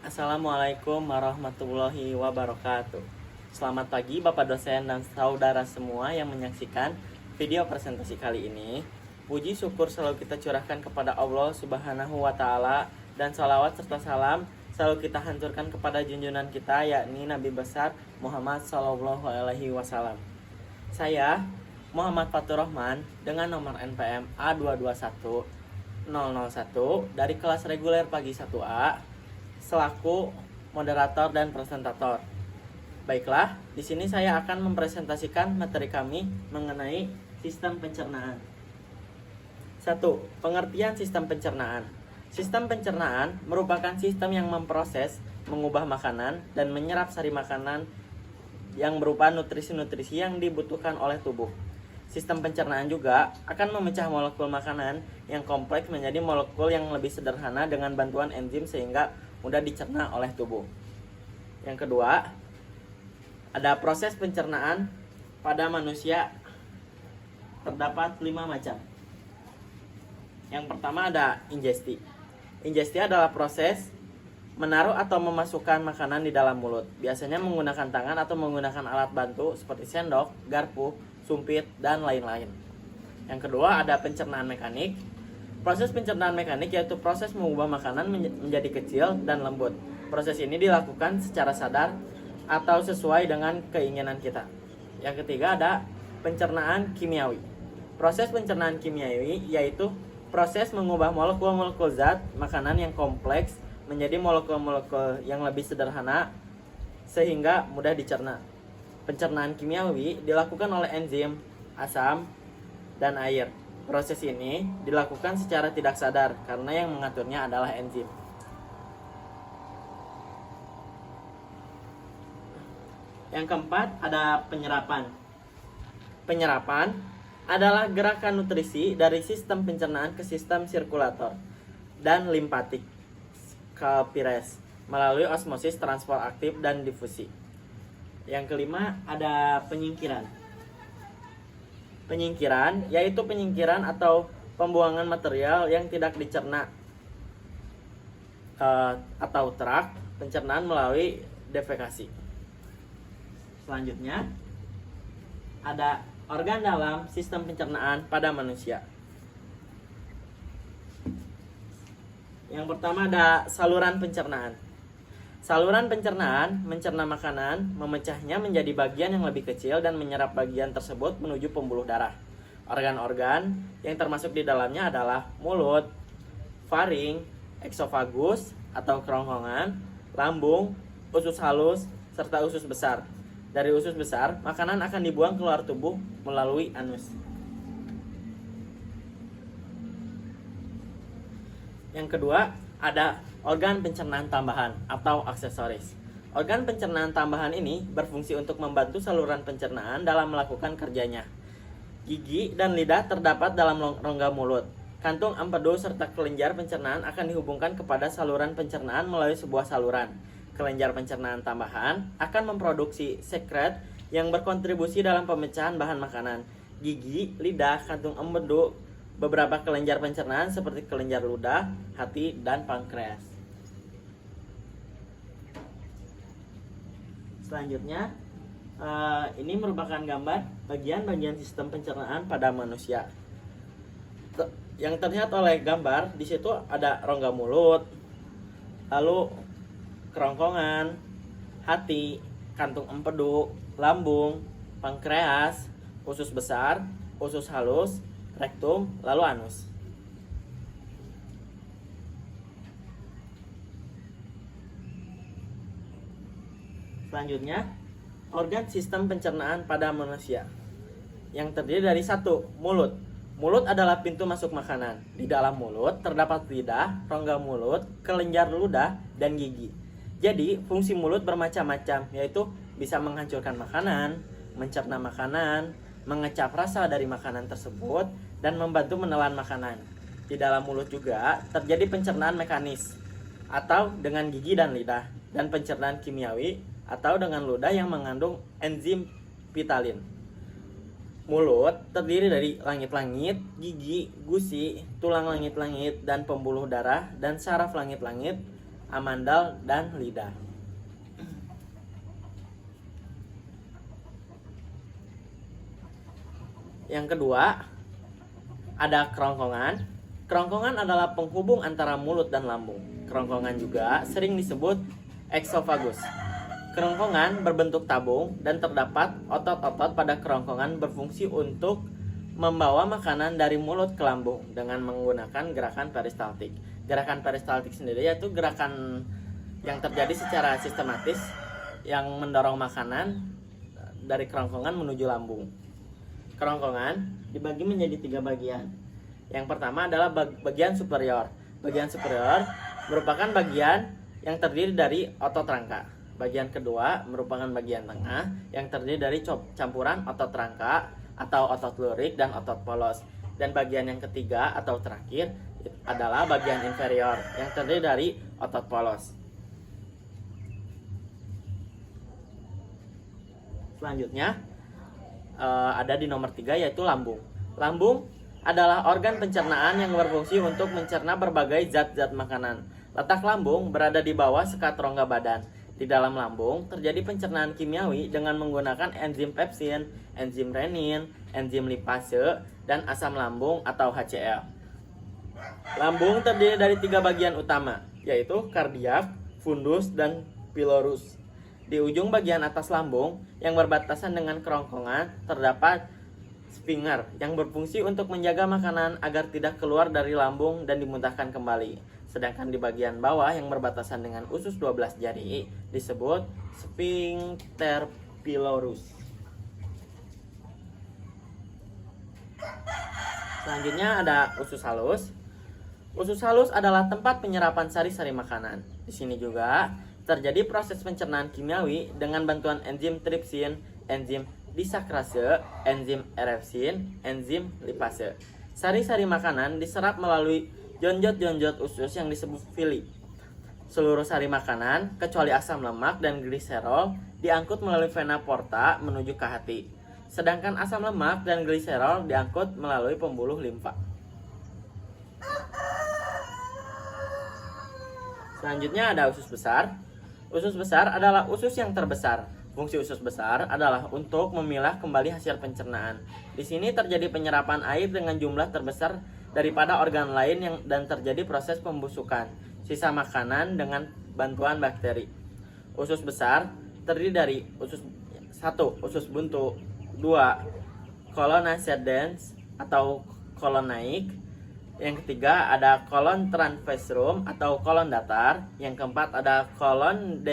Assalamualaikum warahmatullahi wabarakatuh. Selamat pagi Bapak dosen dan saudara semua yang menyaksikan video presentasi kali ini. Puji syukur selalu kita curahkan kepada Allah Subhanahu wa Ta'ala, dan salawat serta salam selalu kita hancurkan kepada junjungan kita, yakni Nabi besar Muhammad Sallallahu Alaihi Wasallam. Saya Muhammad Fatur Rahman dengan nomor NPM A221001 dari kelas reguler pagi 1A selaku moderator dan presentator. Baiklah, di sini saya akan mempresentasikan materi kami mengenai sistem pencernaan. 1. Pengertian sistem pencernaan. Sistem pencernaan merupakan sistem yang memproses, mengubah makanan, dan menyerap sari makanan yang berupa nutrisi-nutrisi yang dibutuhkan oleh tubuh. Sistem pencernaan juga akan memecah molekul makanan yang kompleks menjadi molekul yang lebih sederhana dengan bantuan enzim sehingga mudah dicerna oleh tubuh. Yang kedua, ada proses pencernaan pada manusia terdapat 5 macam. Yang pertama ada ingesti. Ingesti adalah proses menaruh atau memasukkan makanan di dalam mulut, biasanya menggunakan tangan atau menggunakan alat bantu seperti sendok, garpu, sumpit, dan lain-lain. Yang kedua ada pencernaan mekanik. Proses pencernaan mekanik yaitu proses mengubah makanan menjadi kecil dan lembut. Proses ini dilakukan secara sadar atau sesuai dengan keinginan kita. Yang ketiga ada pencernaan kimiawi. Proses pencernaan kimiawi yaitu proses mengubah molekul-molekul zat makanan yang kompleks menjadi molekul-molekul yang lebih sederhana sehingga mudah dicerna. Pencernaan kimiawi dilakukan oleh enzim, asam, dan air. Proses ini dilakukan secara tidak sadar karena yang mengaturnya adalah enzim. Yang keempat ada penyerapan. Penyerapan adalah gerakan nutrisi dari sistem pencernaan ke sistem sirkulator dan limpatik kapilarias melalui osmosis, transport aktif, dan difusi. Yang kelima ada penyingkiran. Penyingkiran yaitu penyingkiran atau pembuangan material yang tidak dicerna atau trakt pencernaan melalui defekasi. Selanjutnya ada organ dalam sistem pencernaan pada manusia. Yang pertama ada saluran pencernaan. Saluran pencernaan mencerna makanan, memecahnya menjadi bagian yang lebih kecil dan menyerap bagian tersebut menuju pembuluh darah. Organ-organ yang termasuk di dalamnya adalah mulut, faring, eksofagus atau kerongkongan, lambung, usus halus, serta usus besar. Dari usus besar, makanan akan dibuang keluar tubuh melalui anus. Yang kedua, ada organ pencernaan tambahan atau aksesoris. Organ pencernaan tambahan ini berfungsi untuk membantu saluran pencernaan dalam melakukan kerjanya. Gigi dan lidah terdapat dalam rongga mulut. Kantung empedu serta kelenjar pencernaan akan dihubungkan kepada saluran pencernaan melalui sebuah saluran. Kelenjar pencernaan tambahan akan memproduksi sekret yang berkontribusi dalam pemecahan bahan makanan. Gigi, lidah, kantung empedu, beberapa kelenjar pencernaan seperti kelenjar ludah, hati, dan pankreas. Selanjutnya, ini merupakan gambar bagian-bagian sistem pencernaan pada manusia. Yang terlihat oleh gambar di situ ada rongga mulut, lalu kerongkongan, hati, kantung empedu, lambung, pankreas, usus besar, usus halus, rektum, lalu anus. Selanjutnya, organ sistem pencernaan pada manusia yang terdiri dari 1. Mulut. Mulut adalah pintu masuk makanan. Di dalam mulut terdapat lidah, rongga mulut, kelenjar ludah, dan gigi. Jadi, fungsi mulut bermacam-macam, yaitu bisa menghancurkan makanan, mencerna makanan, mengecap rasa dari makanan tersebut, dan membantu menelan makanan. Di dalam mulut juga terjadi pencernaan mekanis atau dengan gigi dan lidah, dan pencernaan kimiawi atau dengan ludah yang mengandung enzim pitalin. Mulut terdiri dari langit-langit, gigi, gusi, tulang langit-langit, dan pembuluh darah, dan saraf langit-langit amandel, dan lidah. Yang kedua, ada kerongkongan. Kerongkongan adalah penghubung antara mulut dan lambung. Kerongkongan juga sering disebut eksofagus. Kerongkongan berbentuk tabung dan terdapat otot-otot pada kerongkongan berfungsi untuk membawa makanan dari mulut ke lambung dengan menggunakan gerakan peristaltik. Gerakan peristaltik sendiri yaitu gerakan yang terjadi secara sistematis yang mendorong makanan dari kerongkongan menuju lambung. Kerongkongan dibagi menjadi 3 bagian. Yang pertama adalah bagian superior. Bagian superior merupakan bagian yang terdiri dari otot rangka. Bagian kedua merupakan bagian tengah yang terdiri dari campuran otot rangka atau otot lurik dan otot polos. Dan bagian yang ketiga atau terakhir adalah bagian inferior yang terdiri dari otot polos. Selanjutnya ada di nomor 3 yaitu lambung. Lambung adalah organ pencernaan yang berfungsi untuk mencerna berbagai zat-zat makanan. Letak lambung berada di bawah sekat rongga badan. Di dalam lambung terjadi pencernaan kimiawi dengan menggunakan enzim pepsin, enzim renin, enzim lipase, dan asam lambung atau HCl. Lambung terdiri dari 3 bagian utama, yaitu kardiak, fundus, dan pilorus. Di ujung bagian atas lambung yang berbatasan dengan kerongkongan terdapat sphincter yang berfungsi untuk menjaga makanan agar tidak keluar dari lambung dan dimuntahkan kembali. Sedangkan di bagian bawah yang berbatasan dengan usus 12 jari disebut sphincter pilorus. Selanjutnya ada usus halus. Usus halus adalah tempat penyerapan sari-sari makanan. Di sini juga terjadi proses pencernaan kimiawi dengan bantuan enzim tripsin, enzim disakrase, enzim erepsin, enzim lipase. Sari-sari makanan diserap melalui jonjot-jonjot usus yang disebut villi. Seluruh sari makanan, kecuali asam lemak dan gliserol, diangkut melalui vena porta menuju ke hati. Sedangkan asam lemak dan gliserol diangkut melalui pembuluh limfa. Selanjutnya ada usus besar. Usus besar adalah usus yang terbesar. Fungsi usus besar adalah untuk memilah kembali hasil pencernaan. Di sini terjadi penyerapan air dengan jumlah terbesar daripada organ lain dan terjadi proses pembusukan sisa makanan dengan bantuan bakteri. Usus besar terdiri dari usus buntu, 2 kolon ascendens atau kolon naik, yang ketiga ada kolon transversum atau kolon datar, yang keempat ada kolon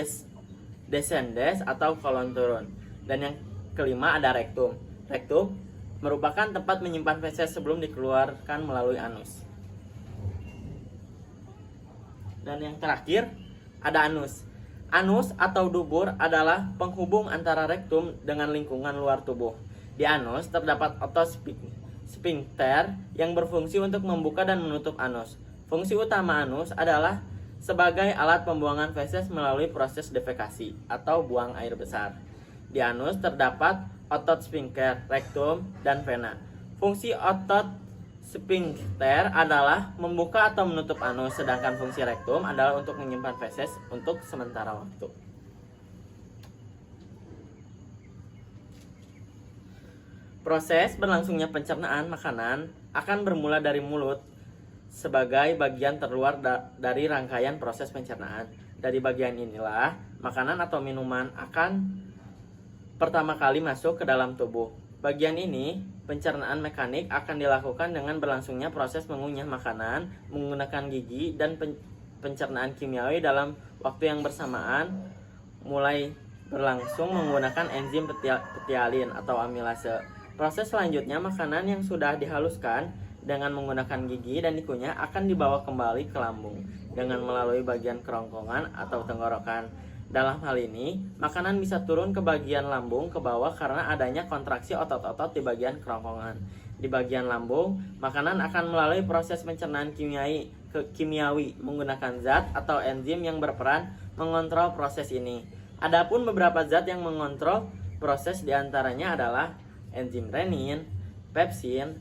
descendens atau kolon turun, dan yang kelima ada rektum. Rektum merupakan tempat menyimpan feses sebelum dikeluarkan melalui anus. Dan yang terakhir ada anus. Anus atau dubur adalah penghubung antara rektum dengan lingkungan luar tubuh. Di anus terdapat otot sphincter yang berfungsi untuk membuka dan menutup anus. Fungsi utama anus adalah sebagai alat pembuangan feses melalui proses defekasi atau buang air besar. Di anus terdapat otot sphincter, rektum, dan vena. Fungsi otot sphincter adalah membuka atau menutup anus, sedangkan fungsi rektum adalah untuk menyimpan feses untuk sementara waktu. Proses berlangsungnya pencernaan makanan akan bermula dari mulut sebagai bagian terluar dari rangkaian proses pencernaan. Dari bagian inilah makanan atau minuman akan pertama kali masuk ke dalam tubuh. Bagian ini, pencernaan mekanik akan dilakukan dengan berlangsungnya proses mengunyah makanan menggunakan gigi dan pencernaan kimiawi dalam waktu yang bersamaan mulai berlangsung menggunakan enzim petialin atau amilase. Proses selanjutnya makanan yang sudah dihaluskan dengan menggunakan gigi dan dikunyah akan dibawa kembali ke lambung dengan melalui bagian kerongkongan atau tenggorokan. Dalam hal ini, makanan bisa turun ke bagian lambung ke bawah karena adanya kontraksi otot-otot di bagian kerongkongan. Di bagian lambung, makanan akan melalui proses pencernaan kimiawi menggunakan zat atau enzim yang berperan mengontrol proses ini. Adapun beberapa zat yang mengontrol proses diantaranya adalah enzim renin, pepsin,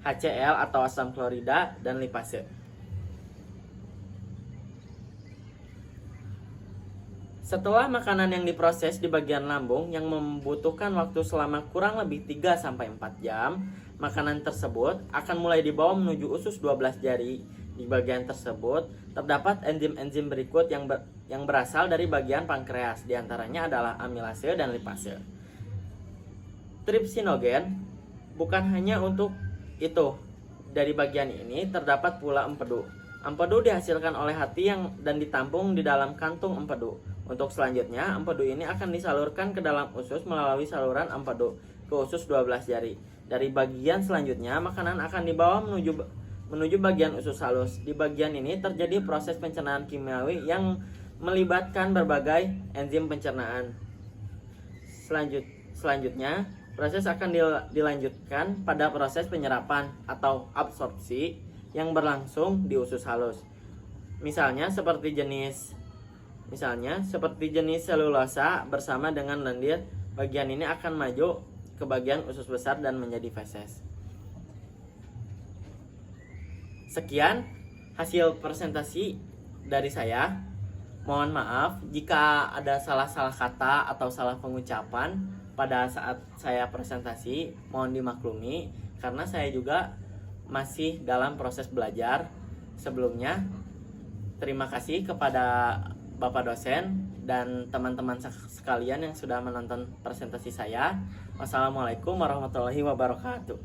HCl atau asam klorida, dan lipase. Setelah makanan yang diproses di bagian lambung yang membutuhkan waktu selama kurang lebih 3-4 jam, makanan tersebut akan mulai dibawa menuju usus 12 jari. Di bagian tersebut terdapat enzim-enzim berikut yang berasal dari bagian pankreas, diantaranya adalah amilase dan lipase. Tripsinogen bukan hanya untuk itu. Dari bagian ini terdapat pula empedu. Empedu dihasilkan oleh hati dan ditampung di dalam kantung empedu. Untuk selanjutnya, empedu ini akan disalurkan ke dalam usus melalui saluran empedu ke usus 12 jari. Dari bagian selanjutnya, makanan akan dibawa menuju bagian usus halus. Di bagian ini terjadi proses pencernaan kimiawi yang melibatkan berbagai enzim pencernaan. Selanjutnya, proses akan dilanjutkan pada proses penyerapan atau absorpsi yang berlangsung di usus halus. Misalnya seperti jenis selulosa bersama dengan lendir, bagian ini akan maju ke bagian usus besar dan menjadi feses. Sekian hasil presentasi dari saya. Mohon maaf jika ada salah-salah kata atau salah pengucapan pada saat saya presentasi. Mohon dimaklumi karena saya juga masih dalam proses belajar. Sebelumnya, terima kasih kepada Bapak dosen dan teman-teman sekalian yang sudah menonton presentasi saya. Wassalamualaikum warahmatullahi wabarakatuh.